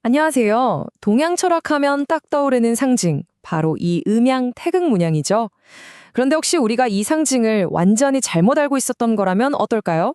안녕하세요. 동양 철학하면 딱 떠오르는 상징, 바로 이 음양 태극 문양이죠. 그런데 혹시 우리가 이 상징을 완전히 잘못 알고 있었던 거라면 어떨까요?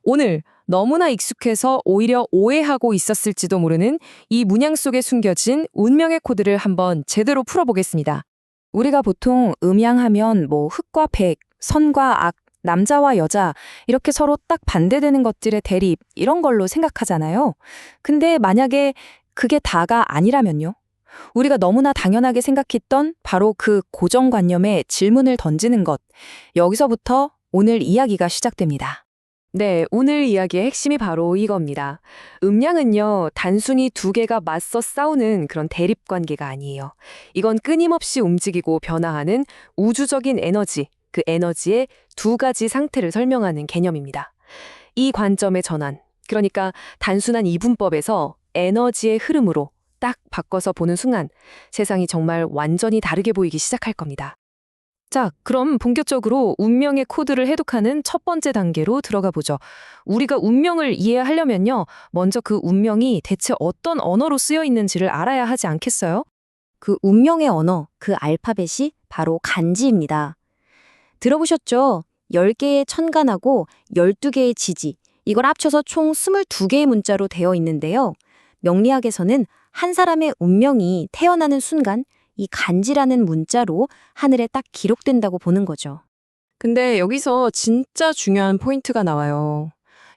오늘 너무나 익숙해서 오히려 오해하고 있었을지도 모르는 이 문양 속에 숨겨진 운명의 코드를 한번 제대로 풀어보겠습니다. 우리가 보통 음양하면 흑과 백, 선과 악, 남자와 여자 이렇게 서로 딱 반대되는 것들의 대립 이런 걸로 생각하잖아요. 근데 만약에 그게 다가 아니라면요? 우리가 너무나 당연하게 생각했던 바로 그 고정관념에 질문을 던지는 것. 여기서부터 오늘 이야기가 시작됩니다. 네, 오늘 이야기의 핵심이 바로 이겁니다. 음양은요, 단순히 두 개가 맞서 싸우는 그런 대립 관계가 아니에요. 이건 끊임없이 움직이고 변화하는 우주적인 에너지, 그 에너지의 두 가지 상태를 설명하는 개념입니다. 이 관점의 전환, 그러니까 단순한 이분법에서 에너지의 흐름으로 딱 바꿔서 보는 순간 세상이 정말 완전히 다르게 보이기 시작할 겁니다. 자, 그럼 본격적으로 운명의 코드를 해독하는 첫 번째 단계로 들어가 보죠. 우리가 운명을 이해하려면요, 먼저 그 운명이 대체 어떤 언어로 쓰여 있는지를 알아야 하지 않겠어요? 그 운명의 언어, 그 알파벳이 바로 간지입니다. 들어보셨죠? 10개의 천간하고 12개의 지지, 이걸 합쳐서 총 22개의 문자로 되어 있는데요. 명리학에서는 한 사람의 운명이 태어나는 순간 이 간지라는 문자로 하늘에 딱 기록된다고 보는 거죠. 근데 여기서 진짜 중요한 포인트가 나와요.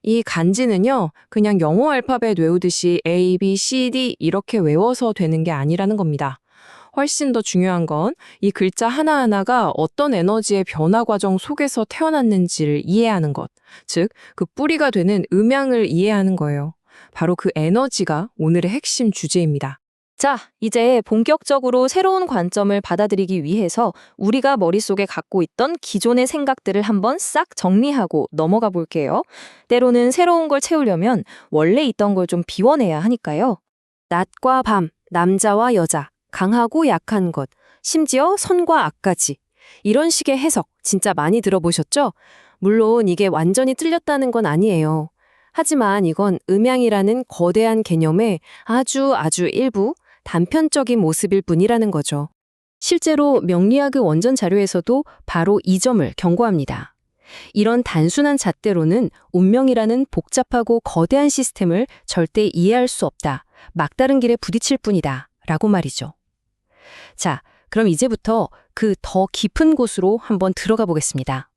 이 간지는요, 그냥 영어 알파벳 외우듯이 A, B, C, D 이렇게 외워서 되는 게 아니라는 겁니다. 훨씬 더 중요한 건 이 글자 하나하나가 어떤 에너지의 변화 과정 속에서 태어났는지를 이해하는 것. 즉, 그 뿌리가 되는 음양을 이해하는 거예요. 바로 그 에너지가 오늘의 핵심 주제입니다. 자, 이제 본격적으로 새로운 관점을 받아들이기 위해서 우리가 머릿속에 갖고 있던 기존의 생각들을 한번 싹 정리하고 넘어가 볼게요. 때로는 새로운 걸 채우려면 원래 있던 걸 좀 비워내야 하니까요. 낮과 밤, 남자와 여자, 강하고 약한 것, 심지어 선과 악까지. 이런 식의 해석 진짜 많이 들어보셨죠? 물론 이게 완전히 틀렸다는 건 아니에요. 하지만 이건 음양이라는 거대한 개념의 아주 일부, 단편적인 모습일 뿐이라는 거죠. 실제로 명리학의 원전 자료에서도 바로 이 점을 경고합니다. 이런 단순한 잣대로는 운명이라는 복잡하고 거대한 시스템을 절대 이해할 수 없다. 막다른 길에 부딪힐 뿐이다. 라고 말이죠. 자, 그럼 이제부터 그 더 깊은 곳으로 한번 들어가 보겠습니다.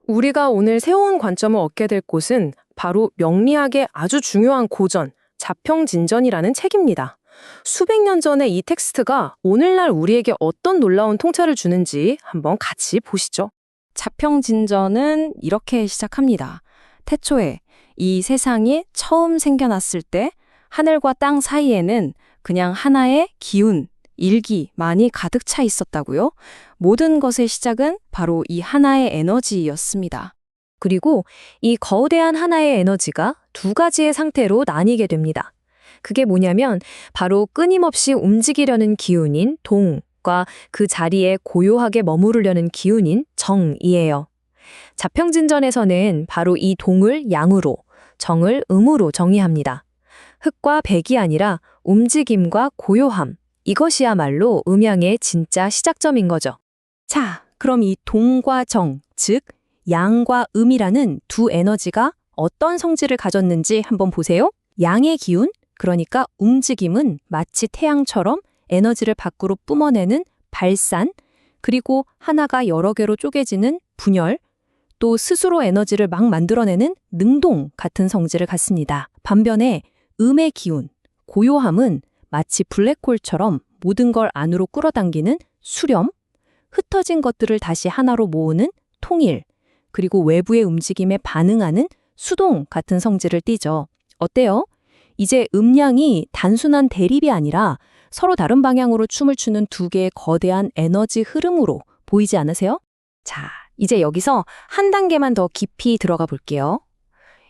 우리가 오늘 세워온 관점을 얻게 될 곳은 바로 명리학의 아주 중요한 고전, 자평진전이라는 책입니다. 수백 년 전의 이 텍스트가 오늘날 우리에게 어떤 놀라운 통찰을 주는지 한번 같이 보시죠. 자평진전은 이렇게 시작합니다. 태초에 이 세상이 처음 생겨났을 때 하늘과 땅 사이에는 그냥 하나의 기운, 일기만이 가득 차 있었다고요? 모든 것의 시작은 바로 이 하나의 에너지였습니다. 그리고 이 거대한 하나의 에너지가 두 가지의 상태로 나뉘게 됩니다. 그게 뭐냐면 바로 끊임없이 움직이려는 기운인 동과 그 자리에 고요하게 머무르려는 기운인 정이에요. 자평진전에서는 바로 이 동을 양으로, 정을 음으로 정의합니다. 흑과 백이 아니라 움직임과 고요함, 이것이야말로 음양의 진짜 시작점인 거죠. 자, 그럼 이 동과 정, 즉 양과 음이라는 두 에너지가 어떤 성질을 가졌는지 한번 보세요. 양의 기운, 그러니까 움직임은 마치 태양처럼 에너지를 밖으로 뿜어내는 발산, 그리고 하나가 여러 개로 쪼개지는 분열, 또 스스로 에너지를 막 만들어내는 능동 같은 성질을 갖습니다. 반면에 음의 기운, 고요함은 마치 블랙홀처럼 모든 걸 안으로 끌어당기는 수렴, 흩어진 것들을 다시 하나로 모으는 통일, 그리고 외부의 움직임에 반응하는 수동 같은 성질을 띠죠. 어때요? 이제 음양이 단순한 대립이 아니라 서로 다른 방향으로 춤을 추는 두 개의 거대한 에너지 흐름으로 보이지 않으세요? 자, 이제 여기서 한 단계만 더 깊이 들어가 볼게요.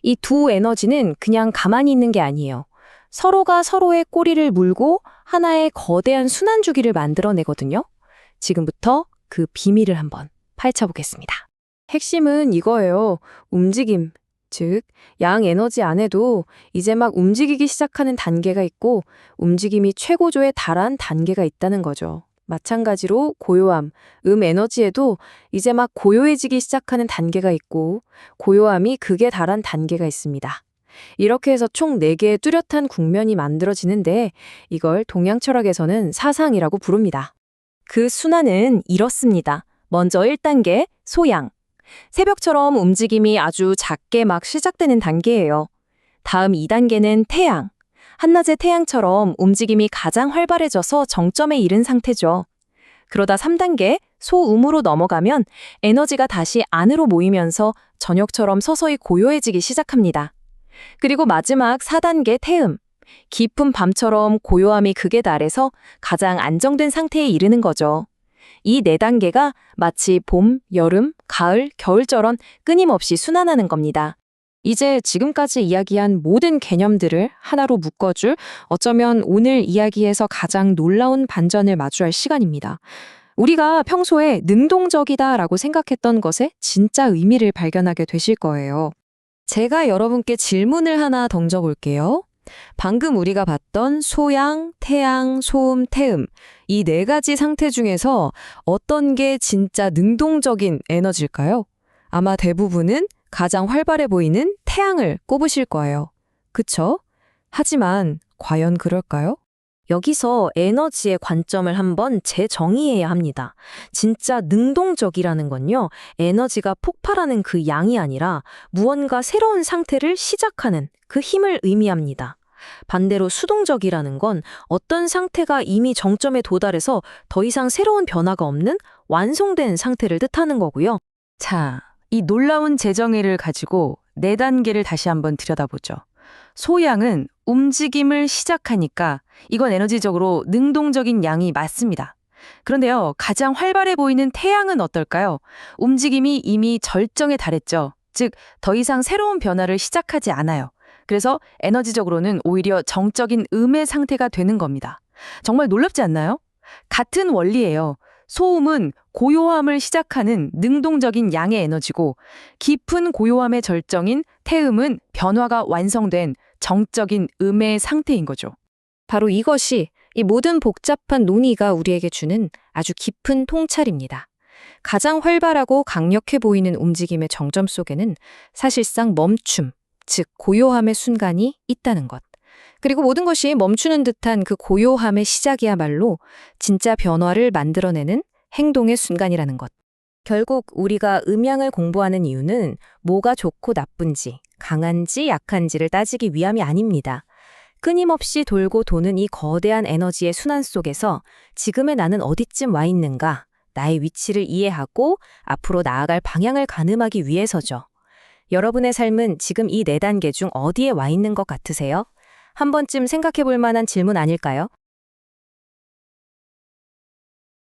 이 두 에너지는 그냥 가만히 있는 게 아니에요. 서로가 서로의 꼬리를 물고 하나의 거대한 순환주기를 만들어내거든요. 지금부터 그 비밀을 한번 파헤쳐보겠습니다. 핵심은 이거예요. 움직임, 즉, 양 에너지 안에도 이제 막 움직이기 시작하는 단계가 있고 움직임이 최고조에 달한 단계가 있다는 거죠. 마찬가지로 고요함, 에너지에도 이제 막 고요해지기 시작하는 단계가 있고 고요함이 극에 달한 단계가 있습니다. 이렇게 해서 총 4개의 뚜렷한 국면이 만들어지는데 이걸 동양 철학에서는 사상이라고 부릅니다. 그 순환은 이렇습니다. 먼저 1단계, 소양. 새벽처럼 움직임이 아주 작게 막 시작되는 단계예요. 다음 2단계는 태양. 한낮의 태양처럼 움직임이 가장 활발해져서 정점에 이른 상태죠. 그러다 3단계, 소음으로 넘어가면 에너지가 다시 안으로 모이면서 저녁처럼 서서히 고요해지기 시작합니다. 그리고 마지막 4단계 태음. 깊은 밤처럼 고요함이 극에 달해서 가장 안정된 상태에 이르는 거죠. 이 4단계가 마치 봄, 여름, 가을, 겨울처럼 끊임없이 순환하는 겁니다. 이제 지금까지 이야기한 모든 개념들을 하나로 묶어줄 어쩌면 오늘 이야기에서 가장 놀라운 반전을 마주할 시간입니다. 우리가 평소에 능동적이다라고 생각했던 것의 진짜 의미를 발견하게 되실 거예요. 제가 여러분께 질문을 하나 던져볼게요. 방금 우리가 봤던 소양, 태양, 소음, 태음 이 4가지 상태 중에서 어떤 게 진짜 능동적인 에너지일까요? 아마 대부분은 가장 활발해 보이는 태양을 꼽으실 거예요. 그쵸? 하지만 과연 그럴까요? 여기서 에너지의 관점을 한번 재정의해야 합니다. 진짜 능동적이라는 건요, 에너지가 폭발하는 그 양이 아니라 무언가 새로운 상태를 시작하는 그 힘을 의미합니다. 반대로 수동적이라는 건 어떤 상태가 이미 정점에 도달해서 더 이상 새로운 변화가 없는 완성된 상태를 뜻하는 거고요. 자, 이 놀라운 재정의를 가지고 4단계를 다시 한번 들여다보죠. 소양은 움직임을 시작하니까 이건 에너지적으로 능동적인 양이 맞습니다. 그런데요, 가장 활발해 보이는 태양은 어떨까요? 움직임이 이미 절정에 달했죠. 즉, 더 이상 새로운 변화를 시작하지 않아요. 그래서 에너지적으로는 오히려 정적인 음의 상태가 되는 겁니다. 정말 놀랍지 않나요? 같은 원리예요. 소음은 고요함을 시작하는 능동적인 양의 에너지고 깊은 고요함의 절정인 태음은 변화가 완성된 정적인 음의 상태인 거죠. 바로 이것이 이 모든 복잡한 논의가 우리에게 주는 아주 깊은 통찰입니다. 가장 활발하고 강력해 보이는 움직임의 정점 속에는 사실상 멈춤, 즉 고요함의 순간이 있다는 것. 그리고 모든 것이 멈추는 듯한 그 고요함의 시작이야말로 진짜 변화를 만들어내는 행동의 순간이라는 것. 결국 우리가 음양을 공부하는 이유는 뭐가 좋고 나쁜지, 강한지 약한지를 따지기 위함이 아닙니다. 끊임없이 돌고 도는 이 거대한 에너지의 순환 속에서 지금의 나는 어디쯤 와 있는가, 나의 위치를 이해하고 앞으로 나아갈 방향을 가늠하기 위해서죠. 여러분의 삶은 지금 이 4단계 중 어디에 와 있는 것 같으세요? 한 번쯤 생각해 볼 만한 질문 아닐까요?